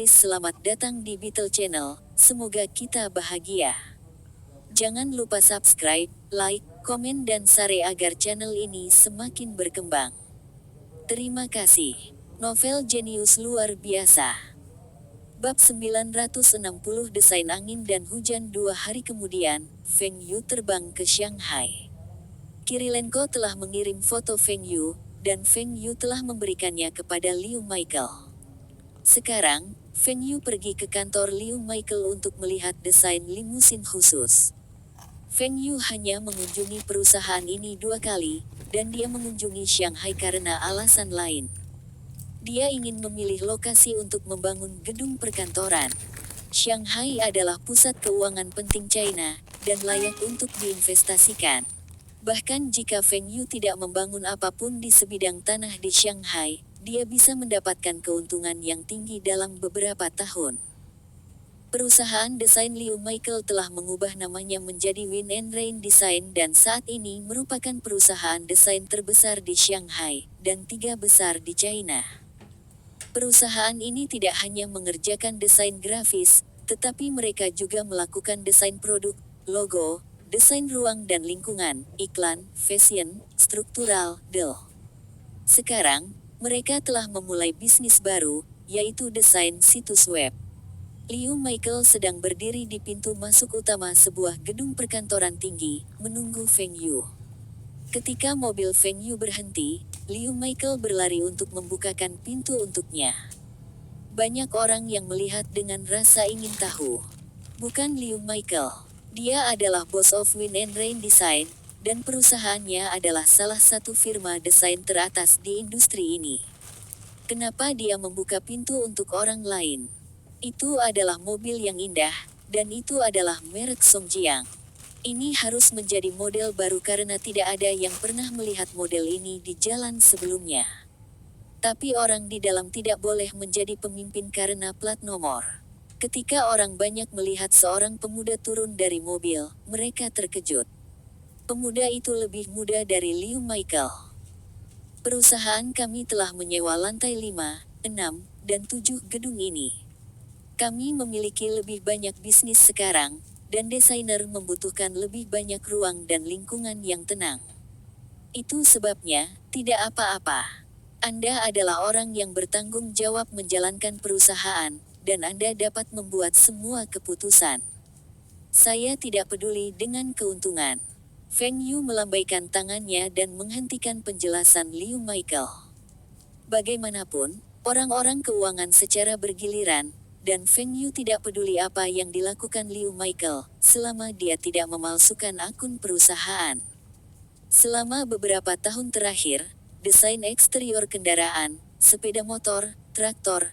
Selamat datang di Beetle Channel, semoga kita bahagia. Jangan lupa subscribe, like, komen dan share agar channel ini semakin berkembang. Terima kasih. Novel jenius luar biasa. Bab 960 Desain Angin dan Hujan. 2 hari kemudian, Feng Yu terbang ke Shanghai. Kirilenko telah mengirim foto Feng Yu, dan Feng Yu telah memberikannya kepada Liu Michael. Sekarang, Feng Yu pergi ke kantor Liu Michael untuk melihat desain limusin khusus. Feng Yu hanya mengunjungi perusahaan ini 2 kali, dan dia mengunjungi Shanghai karena alasan lain. Dia ingin memilih lokasi untuk membangun gedung perkantoran. Shanghai adalah pusat keuangan penting China, dan layak untuk diinvestasikan. Bahkan jika Feng Yu tidak membangun apapun di sebidang tanah di Shanghai, dia bisa mendapatkan keuntungan yang tinggi dalam beberapa tahun. Perusahaan desain Liu Michael telah mengubah namanya menjadi Wind and Rain Design dan saat ini merupakan perusahaan desain terbesar di Shanghai, dan 3 besar di China. Perusahaan ini tidak hanya mengerjakan desain grafis, tetapi mereka juga melakukan desain produk, logo, desain ruang dan lingkungan, iklan, fashion, struktural, Sekarang, mereka telah memulai bisnis baru, yaitu desain situs web. Liu Michael sedang berdiri di pintu masuk utama sebuah gedung perkantoran tinggi, menunggu Feng Yu. Ketika mobil Feng Yu berhenti, Liu Michael berlari untuk membukakan pintu untuknya. Banyak orang yang melihat dengan rasa ingin tahu. Bukan Liu Michael. Dia adalah bos of Wind and Rain Design, dan perusahaannya adalah salah satu firma desain teratas di industri ini. Kenapa dia membuka pintu untuk orang lain? Itu adalah mobil yang indah, dan itu adalah merek Songjiang. Ini harus menjadi model baru karena tidak ada yang pernah melihat model ini di jalan sebelumnya. Tapi orang di dalam tidak boleh menjadi pemimpin karena plat nomor. Ketika orang banyak melihat seorang pemuda turun dari mobil, mereka terkejut. Pemuda itu lebih muda dari Liu Michael. Perusahaan kami telah menyewa lantai 5, 6, dan 7 gedung ini. Kami memiliki lebih banyak bisnis sekarang, dan desainer membutuhkan lebih banyak ruang dan lingkungan yang tenang. Itu sebabnya, tidak apa-apa. Anda adalah orang yang bertanggung jawab menjalankan perusahaan, dan Anda dapat membuat semua keputusan. Saya tidak peduli dengan keuntungan. Feng Yu melambaikan tangannya dan menghentikan penjelasan Liu Michael. Bagaimanapun, orang-orang keuangan secara bergiliran, dan Feng Yu tidak peduli apa yang dilakukan Liu Michael, selama dia tidak memalsukan akun perusahaan. Selama beberapa tahun terakhir, desain eksterior kendaraan, sepeda motor, traktor,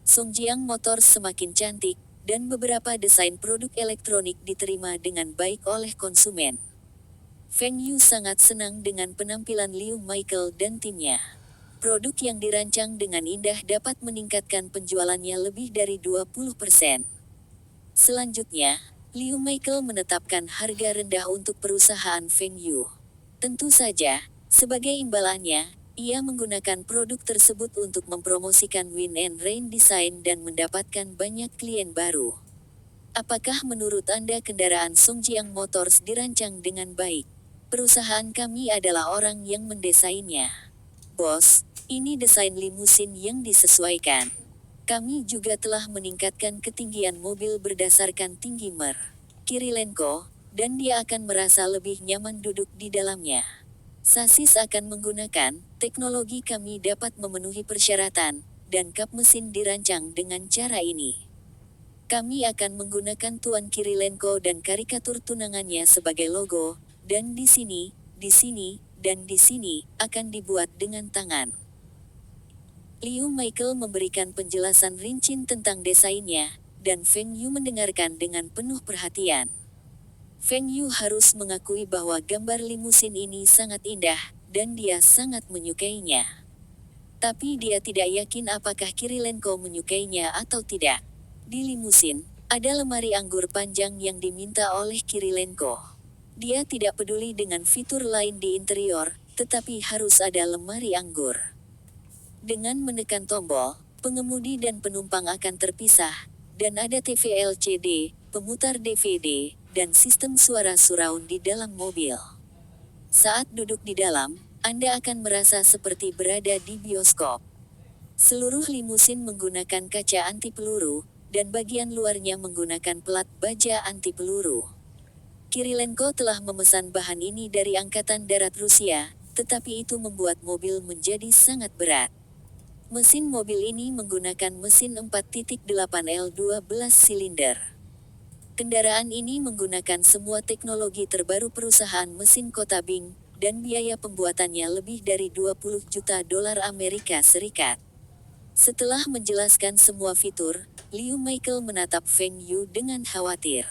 Songjiang Motors semakin cantik, dan beberapa desain produk elektronik diterima dengan baik oleh konsumen. Feng Yu sangat senang dengan penampilan Liu Michael dan timnya. Produk yang dirancang dengan indah dapat meningkatkan penjualannya lebih dari 20%. Selanjutnya, Liu Michael menetapkan harga rendah untuk perusahaan Feng Yu. Tentu saja, sebagai imbalannya, ia menggunakan produk tersebut untuk mempromosikan Wind and Rain Design dan mendapatkan banyak klien baru. Apakah menurut Anda kendaraan Songjiang Motors dirancang dengan baik? Perusahaan kami adalah orang yang mendesainnya. Bos, ini desain limusin yang disesuaikan. Kami juga telah meningkatkan ketinggian mobil berdasarkan tinggi Kirilenko, dan dia akan merasa lebih nyaman duduk di dalamnya. Sasis akan menggunakan teknologi kami dapat memenuhi persyaratan, dan kap mesin dirancang dengan cara ini. Kami akan menggunakan Tuan Kirilenko dan karikatur tunangannya sebagai logo, dan di sini, dan di sini, akan dibuat dengan tangan. Liu Michael memberikan penjelasan rinci tentang desainnya, dan Feng Yu mendengarkan dengan penuh perhatian. Feng Yu harus mengakui bahwa gambar limusin ini sangat indah, dan dia sangat menyukainya. Tapi dia tidak yakin apakah Kirilenko menyukainya atau tidak. Di limusin, ada lemari anggur panjang yang diminta oleh Kirilenko. Dia tidak peduli dengan fitur lain di interior, tetapi harus ada lemari anggur. Dengan menekan tombol, pengemudi dan penumpang akan terpisah, dan ada TV LCD, pemutar DVD, dan sistem suara surround di dalam mobil. Saat duduk di dalam, Anda akan merasa seperti berada di bioskop. Seluruh limusin menggunakan kaca anti peluru, dan bagian luarnya menggunakan pelat baja anti peluru. Kirilenko telah memesan bahan ini dari Angkatan Darat Rusia, tetapi itu membuat mobil menjadi sangat berat. Mesin mobil ini menggunakan mesin 4.8L 12 silinder. Kendaraan ini menggunakan semua teknologi terbaru perusahaan mesin kota Bing, dan biaya pembuatannya lebih dari 20 juta dolar Amerika Serikat. Setelah menjelaskan semua fitur, Liu Michael menatap Feng Yu dengan khawatir.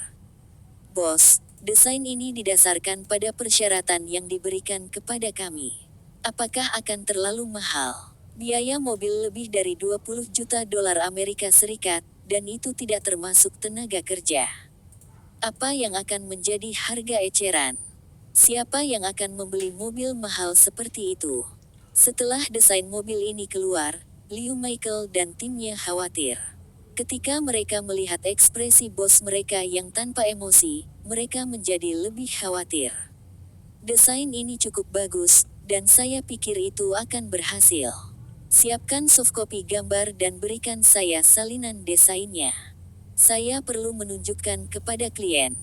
Bos, desain ini didasarkan pada persyaratan yang diberikan kepada kami. Apakah akan terlalu mahal? Biaya mobil lebih dari 20 juta dolar Amerika Serikat, dan itu tidak termasuk tenaga kerja. Apa yang akan menjadi harga eceran? Siapa yang akan membeli mobil mahal seperti itu? Setelah desain mobil ini keluar, Liu Michael dan timnya khawatir. Ketika mereka melihat ekspresi bos mereka yang tanpa emosi, mereka menjadi lebih khawatir. Desain ini cukup bagus, dan saya pikir itu akan berhasil. Siapkan softcopy gambar dan berikan saya salinan desainnya. Saya perlu menunjukkan kepada klien.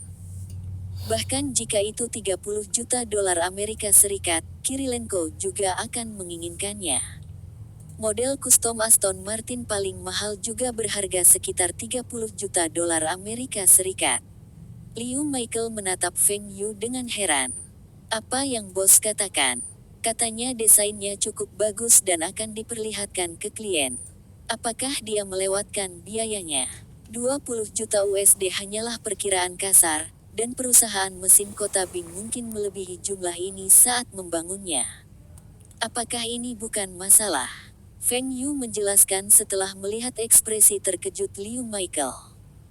Bahkan jika itu 30 juta dolar Amerika Serikat, Kirilenko juga akan menginginkannya. Model custom Aston Martin paling mahal juga berharga sekitar 30 juta dolar Amerika Serikat. Liu Michael menatap Feng Yu dengan heran. Apa yang bos katakan? Katanya desainnya cukup bagus dan akan diperlihatkan ke klien. Apakah dia melewatkan biayanya? 20 juta USD hanyalah perkiraan kasar, dan perusahaan mesin kota Bing mungkin melebihi jumlah ini saat membangunnya. Apakah ini bukan masalah? Feng Yu menjelaskan setelah melihat ekspresi terkejut Liu Michael.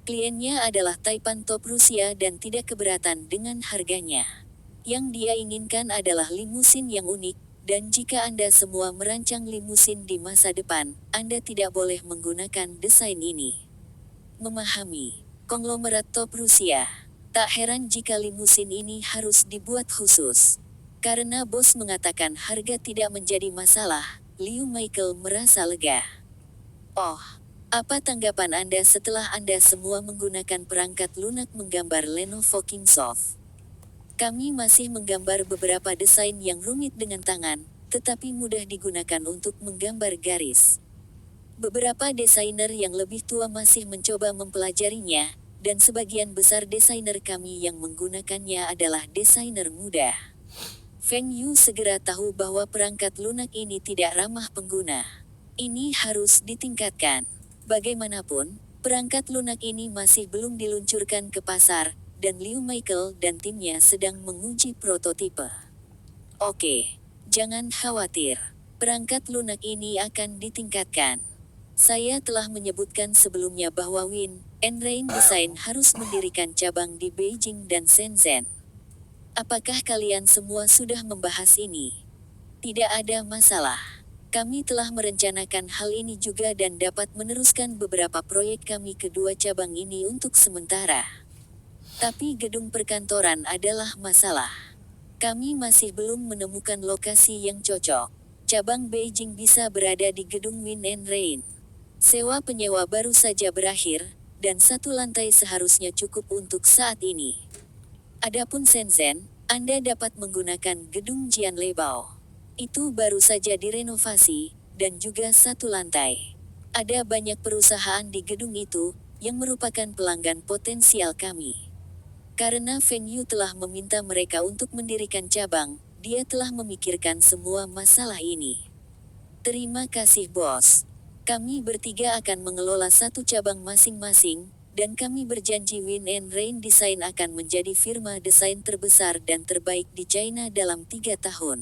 Kliennya adalah Taipan top Rusia dan tidak keberatan dengan harganya. Yang dia inginkan adalah limusin yang unik, dan jika Anda semua merancang limusin di masa depan, Anda tidak boleh menggunakan desain ini. Memahami. Konglomerat top Rusia. Tak heran jika limusin ini harus dibuat khusus. Karena bos mengatakan harga tidak menjadi masalah, Liu Michael merasa lega. Oh, apa tanggapan Anda setelah Anda semua menggunakan perangkat lunak menggambar Lenovo Kingsoft? Kami masih menggambar beberapa desain yang rumit dengan tangan, tetapi mudah digunakan untuk menggambar garis. Beberapa desainer yang lebih tua masih mencoba mempelajarinya, dan sebagian besar desainer kami yang menggunakannya adalah desainer muda. Feng Yu segera tahu bahwa perangkat lunak ini tidak ramah pengguna. Ini harus ditingkatkan. Bagaimanapun, perangkat lunak ini masih belum diluncurkan ke pasar, dan Liu Michael dan timnya sedang menguji prototipe. Oke, jangan khawatir. Perangkat lunak ini akan ditingkatkan. Saya telah menyebutkan sebelumnya bahwa Win and Rain Design harus mendirikan cabang di Beijing dan Shenzhen. Apakah kalian semua sudah membahas ini? Tidak ada masalah. Kami telah merencanakan hal ini juga dan dapat meneruskan beberapa proyek kami kedua cabang ini untuk sementara. Tapi gedung perkantoran adalah masalah. Kami masih belum menemukan lokasi yang cocok. Cabang Beijing bisa berada di gedung Win and Rain. Sewa penyewa baru saja berakhir, dan satu lantai seharusnya cukup untuk saat ini. Adapun Shenzhen, Anda dapat menggunakan gedung Jianlebao. Itu baru saja direnovasi, dan juga satu lantai. Ada banyak perusahaan di gedung itu, yang merupakan pelanggan potensial kami. Karena Feng Yu telah meminta mereka untuk mendirikan cabang, dia telah memikirkan semua masalah ini. Terima kasih bos. Kami bertiga akan mengelola satu cabang masing-masing, dan kami berjanji Win and Rain Design akan menjadi firma desain terbesar dan terbaik di China dalam 3 tahun.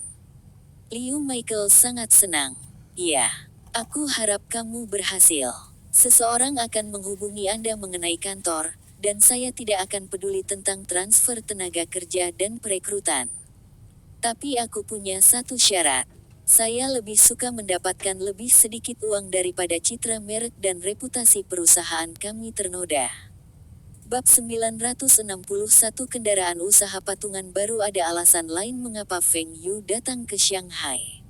Liu Michael sangat senang. Ya, aku harap kamu berhasil. Seseorang akan menghubungi Anda mengenai kantor, dan saya tidak akan peduli tentang transfer tenaga kerja dan perekrutan. Tapi aku punya satu syarat. Saya lebih suka mendapatkan lebih sedikit uang daripada citra merek dan reputasi perusahaan kami ternoda. Bab 961 Kendaraan usaha patungan baru. Ada alasan lain mengapa Feng Yu datang ke Shanghai.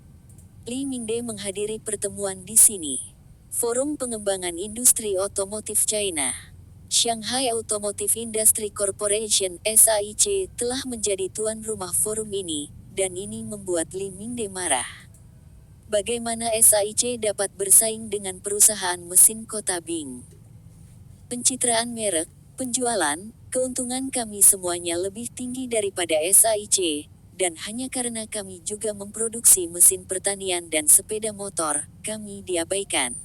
Li Mingde menghadiri pertemuan di sini. Forum Pengembangan Industri Otomotif China. Shanghai Automotive Industry Corporation (SAIC) telah menjadi tuan rumah forum ini, dan ini membuat Li Mingde marah. Bagaimana SAIC dapat bersaing dengan perusahaan mesin kota Bing? Pencitraan merek, penjualan, keuntungan kami semuanya lebih tinggi daripada SAIC, dan hanya karena kami juga memproduksi mesin pertanian dan sepeda motor, kami diabaikan.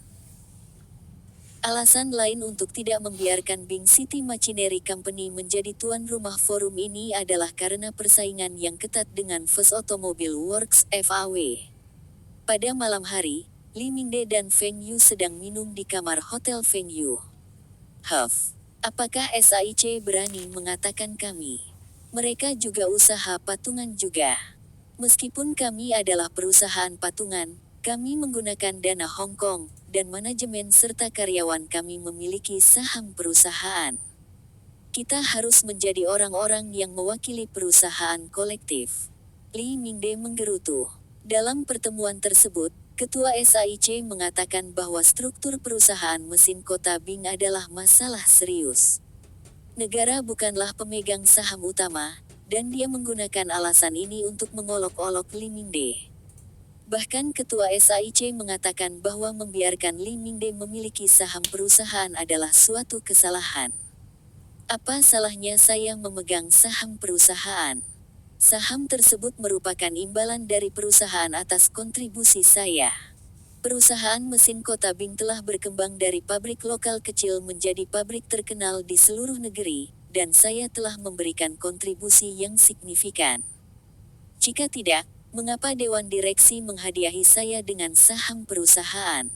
Alasan lain untuk tidak membiarkan Bing City Machinery Company menjadi tuan rumah forum ini adalah karena persaingan yang ketat dengan First Automobile Works (FAW). Pada malam hari, Li Mingde dan Feng Yu sedang minum di kamar Hotel Feng Yu. Apakah SAIC berani mengatakan kami? Mereka juga usaha patungan juga. Meskipun kami adalah perusahaan patungan, kami menggunakan dana Hong Kong, dan manajemen serta karyawan kami memiliki saham perusahaan. Kita harus menjadi orang-orang yang mewakili perusahaan kolektif. Li Mingde menggerutu. Dalam pertemuan tersebut, Ketua SAIC mengatakan bahwa struktur perusahaan mesin kota Bing adalah masalah serius. Negara bukanlah pemegang saham utama, dan dia menggunakan alasan ini untuk mengolok-olok Li Mingde. Bahkan Ketua SAIC mengatakan bahwa membiarkan Li Mingde memiliki saham perusahaan adalah suatu kesalahan. Apa salahnya saya memegang saham perusahaan? Saham tersebut merupakan imbalan dari perusahaan atas kontribusi saya. Perusahaan mesin kota Bing telah berkembang dari pabrik lokal kecil menjadi pabrik terkenal di seluruh negeri, dan saya telah memberikan kontribusi yang signifikan. Jika tidak, mengapa Dewan Direksi menghadiahi saya dengan saham perusahaan?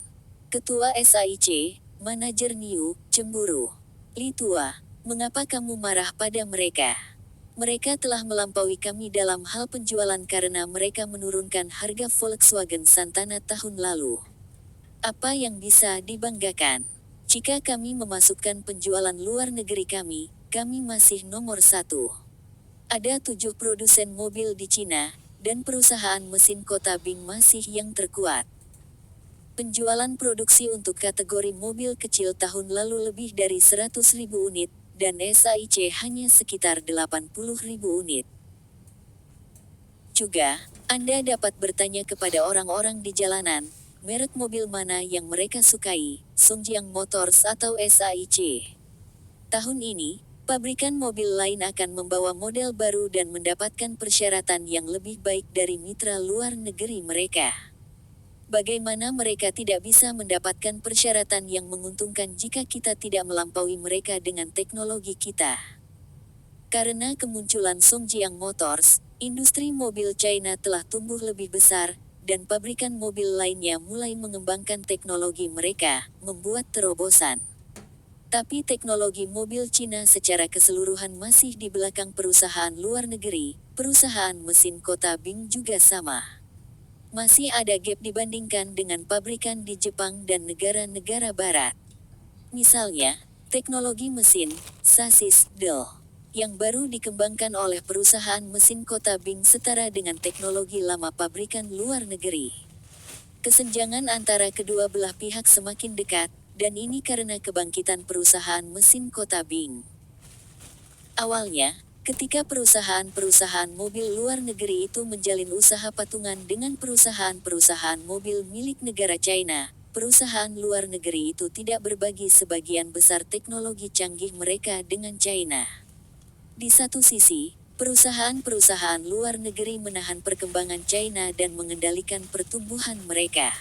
Ketua SAIC, Manajer Niu, cemburu. Li Tua, mengapa kamu marah pada mereka? Mereka telah melampaui kami dalam hal penjualan karena mereka menurunkan harga Volkswagen Santana tahun lalu. Apa yang bisa dibanggakan? Jika kami memasukkan penjualan luar negeri kami masih nomor 1. Ada 7 produsen mobil di Cina, dan perusahaan mesin kota Bing masih yang terkuat. Penjualan produksi untuk kategori mobil kecil tahun lalu lebih dari 100.000 unit, dan SAIC hanya sekitar 80.000 unit. Juga, Anda dapat bertanya kepada orang-orang di jalanan, merek mobil mana yang mereka sukai, Songjiang Motors atau SAIC. Tahun ini, pabrikan mobil lain akan membawa model baru dan mendapatkan persyaratan yang lebih baik dari mitra luar negeri mereka. Bagaimana mereka tidak bisa mendapatkan persyaratan yang menguntungkan jika kita tidak melampaui mereka dengan teknologi kita? Karena kemunculan Songjiang Motors, industri mobil China telah tumbuh lebih besar, dan pabrikan mobil lainnya mulai mengembangkan teknologi mereka, membuat terobosan. Tapi teknologi mobil Cina secara keseluruhan masih di belakang perusahaan luar negeri. Perusahaan mesin kota Bing juga sama. Masih ada gap dibandingkan dengan pabrikan di Jepang dan negara-negara barat. Misalnya, teknologi mesin, sasis, yang baru dikembangkan oleh perusahaan mesin kota Bing setara dengan teknologi lama pabrikan luar negeri. Kesenjangan antara kedua belah pihak semakin dekat, dan ini karena kebangkitan perusahaan mesin kota Bing. Awalnya, ketika perusahaan-perusahaan mobil luar negeri itu menjalin usaha patungan dengan perusahaan-perusahaan mobil milik negara China, perusahaan luar negeri itu tidak berbagi sebagian besar teknologi canggih mereka dengan China. Di satu sisi, perusahaan-perusahaan luar negeri menahan perkembangan China dan mengendalikan pertumbuhan mereka.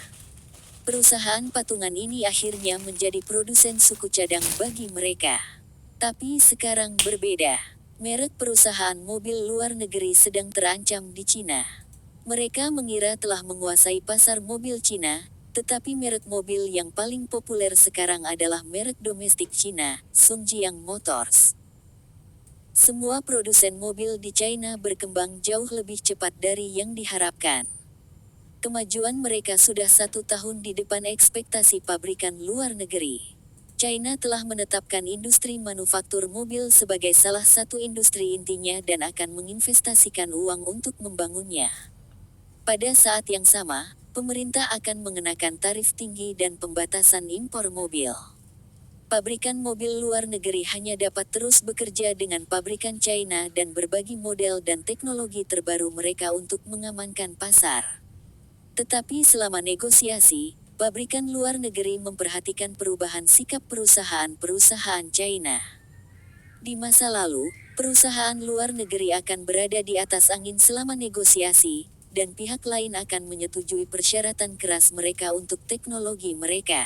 Perusahaan patungan ini akhirnya menjadi produsen suku cadang bagi mereka. Tapi sekarang berbeda. Merek perusahaan mobil luar negeri sedang terancam di Cina. Mereka mengira telah menguasai pasar mobil Cina, tetapi merek mobil yang paling populer sekarang adalah merek domestik Cina, Songjiang Motors. Semua produsen mobil di China berkembang jauh lebih cepat dari yang diharapkan. Kemajuan mereka sudah 1 tahun di depan ekspektasi pabrikan luar negeri. China telah menetapkan industri manufaktur mobil sebagai salah satu industri intinya dan akan menginvestasikan uang untuk membangunnya. Pada saat yang sama, pemerintah akan mengenakan tarif tinggi dan pembatasan impor mobil. Pabrikan mobil luar negeri hanya dapat terus bekerja dengan pabrikan China dan berbagi model dan teknologi terbaru mereka untuk mengamankan pasar. Tetapi selama negosiasi, pabrikan luar negeri memperhatikan perubahan sikap perusahaan-perusahaan China. Di masa lalu, perusahaan luar negeri akan berada di atas angin selama negosiasi, dan pihak lain akan menyetujui persyaratan keras mereka untuk teknologi mereka.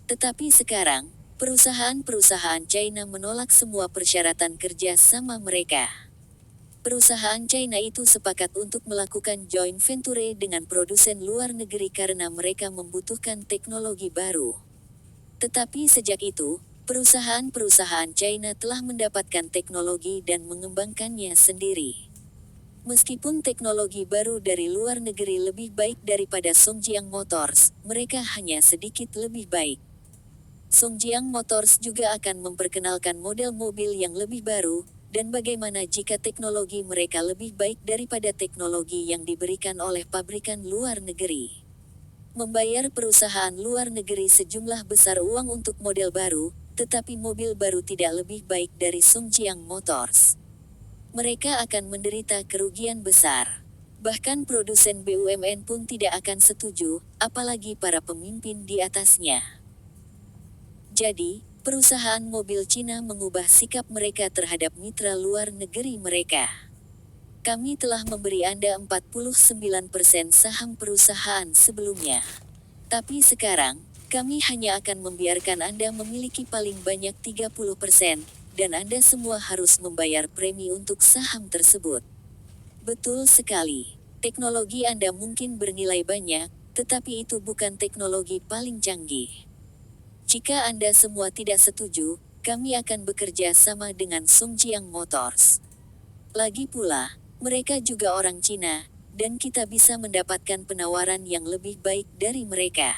Tetapi sekarang, perusahaan-perusahaan China menolak semua persyaratan kerja sama mereka. Perusahaan China itu sepakat untuk melakukan joint venture dengan produsen luar negeri karena mereka membutuhkan teknologi baru. Tetapi sejak itu, perusahaan-perusahaan China telah mendapatkan teknologi dan mengembangkannya sendiri. Meskipun teknologi baru dari luar negeri lebih baik daripada Songjiang Motors, mereka hanya sedikit lebih baik. Songjiang Motors juga akan memperkenalkan model mobil yang lebih baru, dan bagaimana jika teknologi mereka lebih baik daripada teknologi yang diberikan oleh pabrikan luar negeri. Membayar perusahaan luar negeri sejumlah besar uang untuk model baru, tetapi mobil baru tidak lebih baik dari Songjiang Motors. Mereka akan menderita kerugian besar. Bahkan produsen BUMN pun tidak akan setuju, apalagi para pemimpin di atasnya. Jadi, perusahaan mobil Cina mengubah sikap mereka terhadap mitra luar negeri mereka. Kami telah memberi Anda 49% saham perusahaan sebelumnya. Tapi sekarang, kami hanya akan membiarkan Anda memiliki paling banyak 30%, dan Anda semua harus membayar premi untuk saham tersebut. Betul sekali. Teknologi Anda mungkin bernilai banyak, tetapi itu bukan teknologi paling canggih. Jika Anda semua tidak setuju, kami akan bekerja sama dengan Songjiang Motors. Lagi pula, mereka juga orang Cina, dan kita bisa mendapatkan penawaran yang lebih baik dari mereka.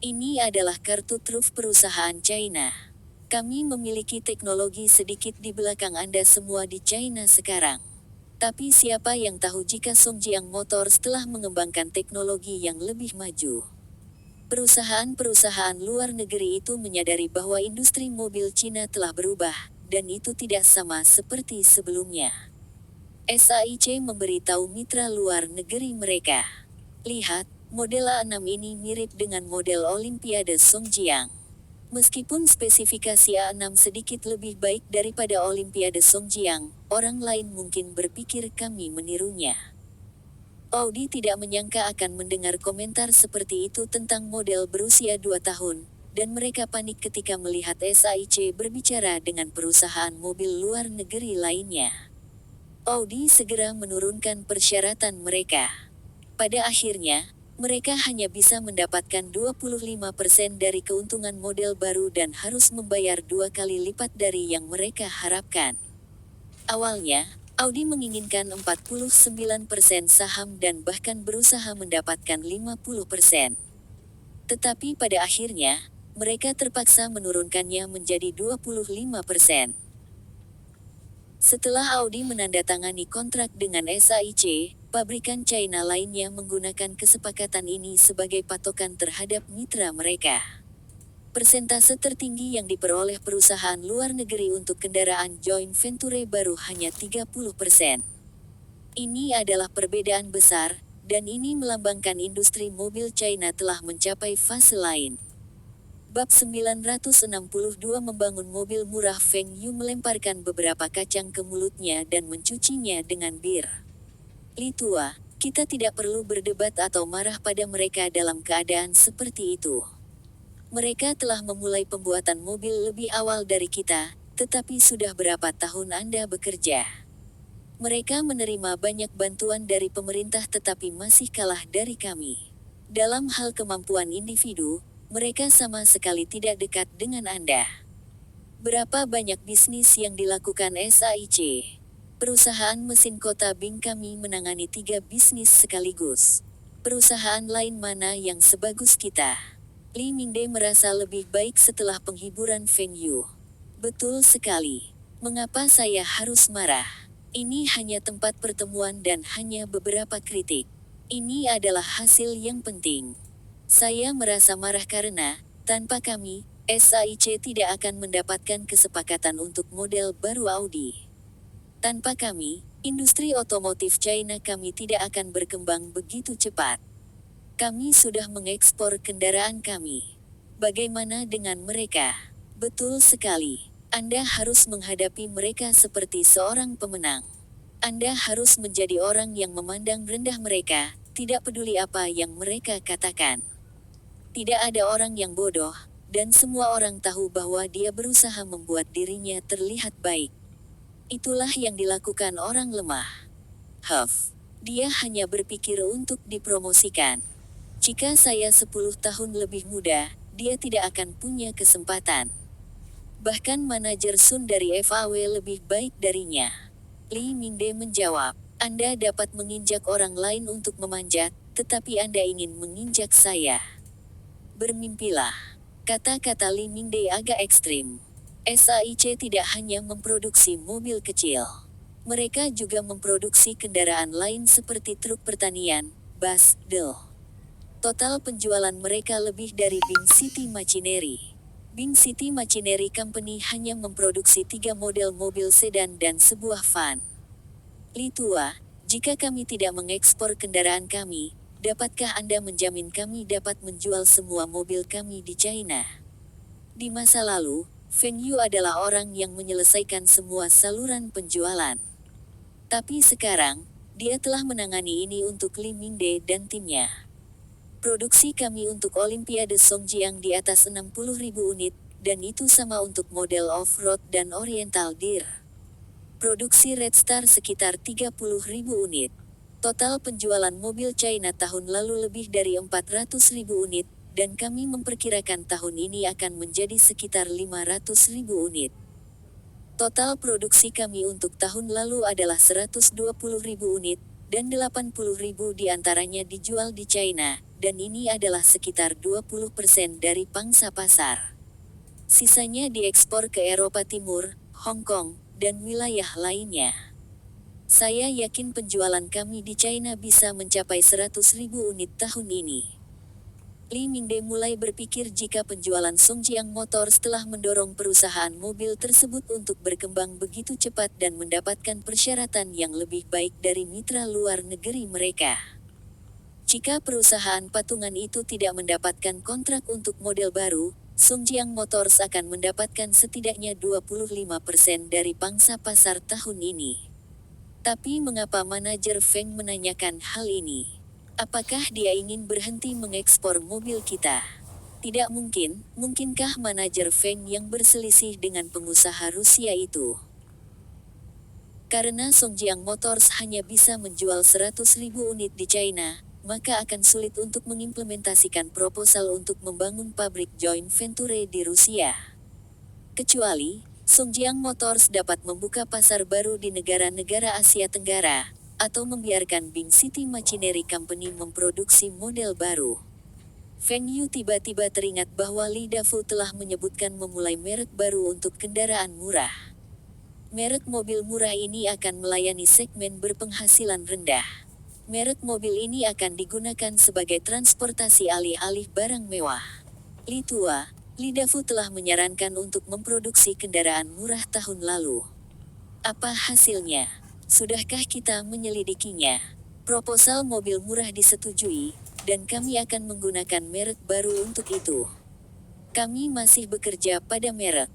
Ini adalah kartu truf perusahaan China. Kami memiliki teknologi sedikit di belakang Anda semua di China sekarang. Tapi siapa yang tahu jika Songjiang Motors telah mengembangkan teknologi yang lebih maju. Perusahaan-perusahaan luar negeri itu menyadari bahwa industri mobil Cina telah berubah, dan itu tidak sama seperti sebelumnya. SAIC memberitahu mitra luar negeri mereka. Lihat, model A6 ini mirip dengan model Olimpiade Songjiang. Meskipun spesifikasi A6 sedikit lebih baik daripada Olimpiade Songjiang, orang lain mungkin berpikir kami menirunya. Audi tidak menyangka akan mendengar komentar seperti itu tentang model berusia 2 tahun, dan mereka panik ketika melihat SAIC berbicara dengan perusahaan mobil luar negeri lainnya. Audi segera menurunkan persyaratan mereka. Pada akhirnya, mereka hanya bisa mendapatkan 25% dari keuntungan model baru dan harus membayar 2 kali lipat dari yang mereka harapkan. Awalnya, Audi menginginkan 49% saham dan bahkan berusaha mendapatkan 50%. Tetapi pada akhirnya, mereka terpaksa menurunkannya menjadi 25%. Setelah Audi menandatangani kontrak dengan SAIC, pabrikan China lainnya menggunakan kesepakatan ini sebagai patokan terhadap mitra mereka. Persentase tertinggi yang diperoleh perusahaan luar negeri untuk kendaraan joint venture baru hanya 30%. Ini adalah perbedaan besar, dan ini melambangkan industri mobil China telah mencapai fase lain. Bab 962 membangun mobil murah. Feng Yu melemparkan beberapa kacang ke mulutnya dan mencucinya dengan bir. Li tua, kita tidak perlu berdebat atau marah pada mereka dalam keadaan seperti itu. Mereka telah memulai pembuatan mobil lebih awal dari kita, tetapi sudah berapa tahun Anda bekerja? Mereka menerima banyak bantuan dari pemerintah tetapi masih kalah dari kami. Dalam hal kemampuan individu, mereka sama sekali tidak dekat dengan Anda. Berapa banyak bisnis yang dilakukan SAIC? Perusahaan mesin kota Bing kami menangani 3 bisnis sekaligus. Perusahaan lain mana yang sebagus kita? Li Mingde merasa lebih baik setelah penghiburan Feng Yu. Betul sekali. Mengapa saya harus marah? Ini hanya tempat pertemuan dan hanya beberapa kritik. Ini adalah hasil yang penting. Saya merasa marah karena, tanpa kami, SAIC tidak akan mendapatkan kesepakatan untuk model baru Audi. Tanpa kami, industri otomotif China kami tidak akan berkembang begitu cepat. Kami sudah mengekspor kendaraan kami. Bagaimana dengan mereka? Betul sekali. Anda harus menghadapi mereka seperti seorang pemenang. Anda harus menjadi orang yang memandang rendah mereka, tidak peduli apa yang mereka katakan. Tidak ada orang yang bodoh, dan semua orang tahu bahwa dia berusaha membuat dirinya terlihat baik. Itulah yang dilakukan orang lemah. Dia hanya berpikir untuk dipromosikan. Jika saya 10 tahun lebih muda, dia tidak akan punya kesempatan. Bahkan manajer Sun dari FAW lebih baik darinya. Li Mingde menjawab, Anda dapat menginjak orang lain untuk memanjat, tetapi Anda ingin menginjak saya. Bermimpilah. Kata-kata Li Mingde agak ekstrim. SAIC tidak hanya memproduksi mobil kecil. Mereka juga memproduksi kendaraan lain seperti truk pertanian, bus, Total penjualan mereka lebih dari Bing City Machinery. Bing City Machinery Company hanya memproduksi 3 model mobil sedan dan sebuah van. Li Tua, jika kami tidak mengekspor kendaraan kami, dapatkah Anda menjamin kami dapat menjual semua mobil kami di China? Di masa lalu, Feng Yu adalah orang yang menyelesaikan semua saluran penjualan. Tapi sekarang, dia telah menangani ini untuk Li Mingde dan timnya. Produksi kami untuk Olimpiade Songjiang di atas 60.000 unit, dan itu sama untuk model off-road dan Oriental Deer. Produksi Red Star sekitar 30.000 unit. Total penjualan mobil China tahun lalu lebih dari 400.000 unit, dan kami memperkirakan tahun ini akan menjadi sekitar 500.000 unit. Total produksi kami untuk tahun lalu adalah 120.000 unit, dan 80.000 diantaranya dijual di China, dan ini adalah sekitar 20% dari pangsa pasar. Sisanya diekspor ke Eropa Timur, Hong Kong, dan wilayah lainnya. Saya yakin penjualan kami di China bisa mencapai 100.000 unit tahun ini. Li Mingde mulai berpikir jika penjualan Songjiang Motors telah mendorong perusahaan mobil tersebut untuk berkembang begitu cepat dan mendapatkan persyaratan yang lebih baik dari mitra luar negeri mereka. Jika perusahaan patungan itu tidak mendapatkan kontrak untuk model baru, Songjiang Motors akan mendapatkan setidaknya 25% dari pangsa pasar tahun ini. Tapi mengapa manajer Feng menanyakan hal ini? Apakah dia ingin berhenti mengekspor mobil kita? Tidak mungkin, mungkinkah manajer Feng yang berselisih dengan pengusaha Rusia itu? Karena Songjiang Motors hanya bisa menjual 100.000 unit di China, maka akan sulit untuk mengimplementasikan proposal untuk membangun pabrik joint venture di Rusia. Kecuali, Songjiang Motors dapat membuka pasar baru di negara-negara Asia Tenggara, atau membiarkan Bing City Machinery Company memproduksi model baru. Feng Yu tiba-tiba teringat bahwa Li Dafu telah menyebutkan memulai merek baru untuk kendaraan murah. Merek mobil murah ini akan melayani segmen berpenghasilan rendah. Merek mobil ini akan digunakan sebagai transportasi alih-alih barang mewah. Li Tua, Li Dafu telah menyarankan untuk memproduksi kendaraan murah tahun lalu. Apa hasilnya? Sudahkah kita menyelidikinya? Proposal mobil murah disetujui, dan kami akan menggunakan merek baru untuk itu. Kami masih bekerja pada merek.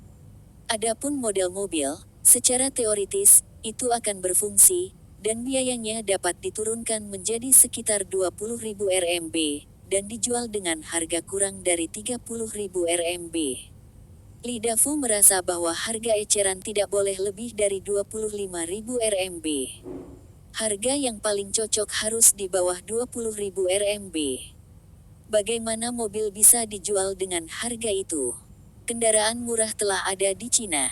Adapun model mobil, secara teoritis, itu akan berfungsi, dan biayanya dapat diturunkan menjadi sekitar 20.000 RMB, dan dijual dengan harga kurang dari 30.000 RMB. Li Dafu merasa bahwa harga eceran tidak boleh lebih dari 25.000 RMB. Harga yang paling cocok harus di bawah 20.000 RMB. Bagaimana mobil bisa dijual dengan harga itu? Kendaraan murah telah ada di Cina.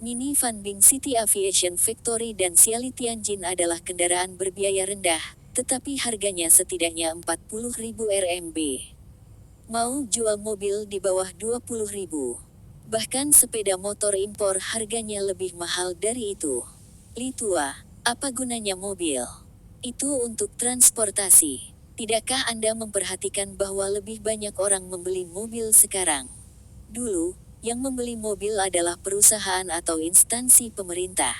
Mini Van Bing City Aviation Factory dan Xiali Tianjin adalah kendaraan berbiaya rendah, tetapi harganya setidaknya 40.000 RMB. Mau jual mobil di bawah 20.000. Bahkan sepeda motor impor harganya lebih mahal dari itu. Li tua, apa gunanya mobil? Itu untuk transportasi. Tidakkah Anda memperhatikan bahwa lebih banyak orang membeli mobil sekarang? Dulu, yang membeli mobil adalah perusahaan atau instansi pemerintah.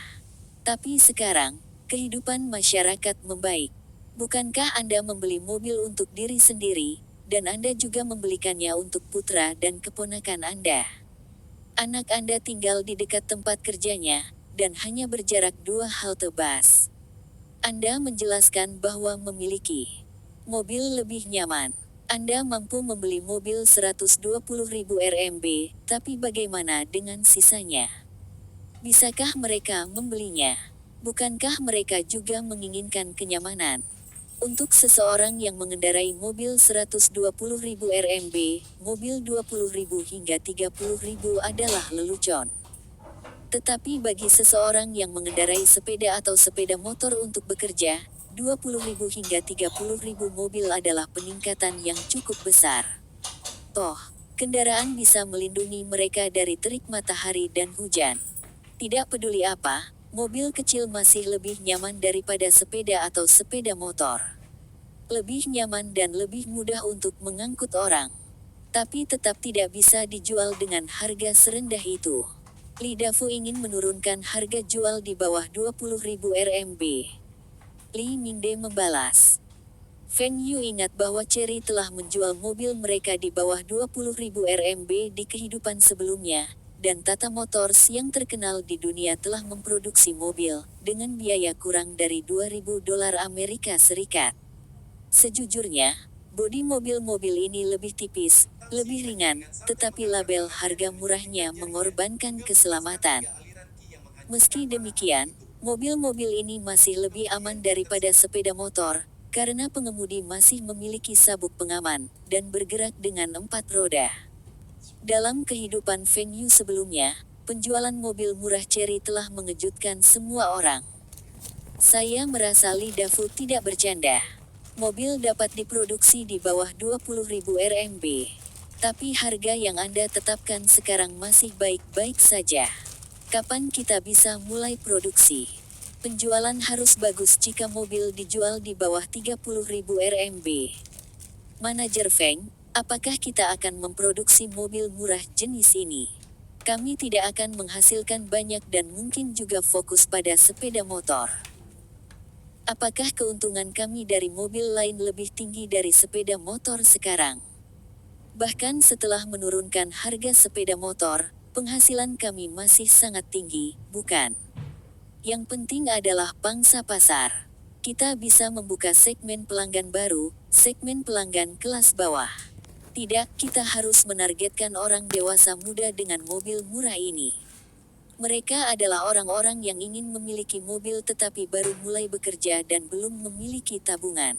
Tapi sekarang, kehidupan masyarakat membaik. Bukankah Anda membeli mobil untuk diri sendiri, dan Anda juga membelikannya untuk putra dan keponakan Anda? Anak Anda tinggal di dekat tempat kerjanya, dan hanya berjarak 2 halte bus. Anda menjelaskan bahwa memiliki mobil lebih nyaman. Anda mampu membeli mobil 120.000 RMB, tapi bagaimana dengan sisanya? Bisakah mereka membelinya? Bukankah mereka juga menginginkan kenyamanan? Untuk seseorang yang mengendarai mobil 120.000 RMB, mobil 20.000 hingga 30.000 adalah lelucon. Tetapi bagi seseorang yang mengendarai sepeda atau sepeda motor untuk bekerja, 20.000 hingga 30.000 mobil adalah peningkatan yang cukup besar. Toh, kendaraan bisa melindungi mereka dari terik matahari dan hujan. Tidak peduli apa, mobil kecil masih lebih nyaman daripada sepeda atau sepeda motor. Lebih nyaman dan lebih mudah untuk mengangkut orang. Tapi tetap tidak bisa dijual dengan harga serendah itu. Li Dafu ingin menurunkan harga jual di bawah 20.000 RMB. Li Mingde membalas. Feng Yu ingat bahwa Chery telah menjual mobil mereka di bawah 20.000 RMB di kehidupan sebelumnya, dan Tata Motors yang terkenal di dunia telah memproduksi mobil dengan biaya kurang dari $2.000 Amerika Serikat. Sejujurnya, bodi mobil-mobil ini lebih tipis, lebih ringan, tetapi label harga murahnya mengorbankan keselamatan. Meski demikian, mobil-mobil ini masih lebih aman daripada sepeda motor, karena pengemudi masih memiliki sabuk pengaman, dan bergerak dengan 4 roda. Dalam kehidupan Feng Yu sebelumnya, penjualan mobil murah Chery telah mengejutkan semua orang. Saya merasa Li Dafu tidak bercanda. Mobil dapat diproduksi di bawah 20.000 RMB. Tapi harga yang Anda tetapkan sekarang masih baik-baik saja. Kapan kita bisa mulai produksi? Penjualan harus bagus jika mobil dijual di bawah 30.000 RMB. Manajer Feng, apakah kita akan memproduksi mobil murah jenis ini? Kami tidak akan menghasilkan banyak dan mungkin juga fokus pada sepeda motor. Apakah keuntungan kami dari mobil lain lebih tinggi dari sepeda motor sekarang? Bahkan setelah menurunkan harga sepeda motor, penghasilan kami masih sangat tinggi, bukan? Yang penting adalah pangsa pasar. Kita bisa membuka segmen pelanggan baru, segmen pelanggan kelas bawah. Tidak, kita harus menargetkan orang dewasa muda dengan mobil murah ini. Mereka adalah orang-orang yang ingin memiliki mobil tetapi baru mulai bekerja dan belum memiliki tabungan.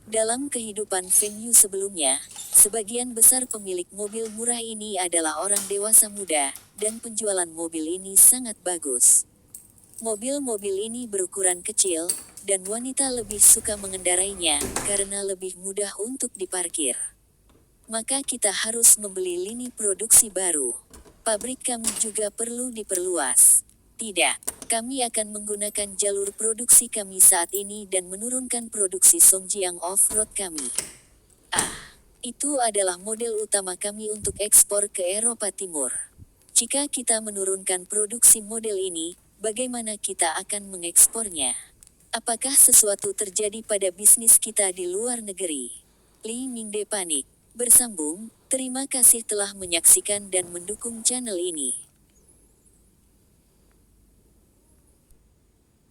Dalam kehidupan Feng Yu sebelumnya, sebagian besar pemilik mobil murah ini adalah orang dewasa muda, dan penjualan mobil ini sangat bagus. Mobil-mobil ini berukuran kecil, dan wanita lebih suka mengendarainya, karena lebih mudah untuk diparkir. Maka kita harus membeli lini produksi baru. Pabrik kami juga perlu diperluas. Tidak, kami akan menggunakan jalur produksi kami saat ini dan menurunkan produksi Songjiang off-road kami. Itu adalah model utama kami untuk ekspor ke Eropa Timur. Jika kita menurunkan produksi model ini, bagaimana kita akan mengekspornya? Apakah sesuatu terjadi pada bisnis kita di luar negeri? Li Mingde panik. Bersambung, terima kasih telah menyaksikan dan mendukung channel ini.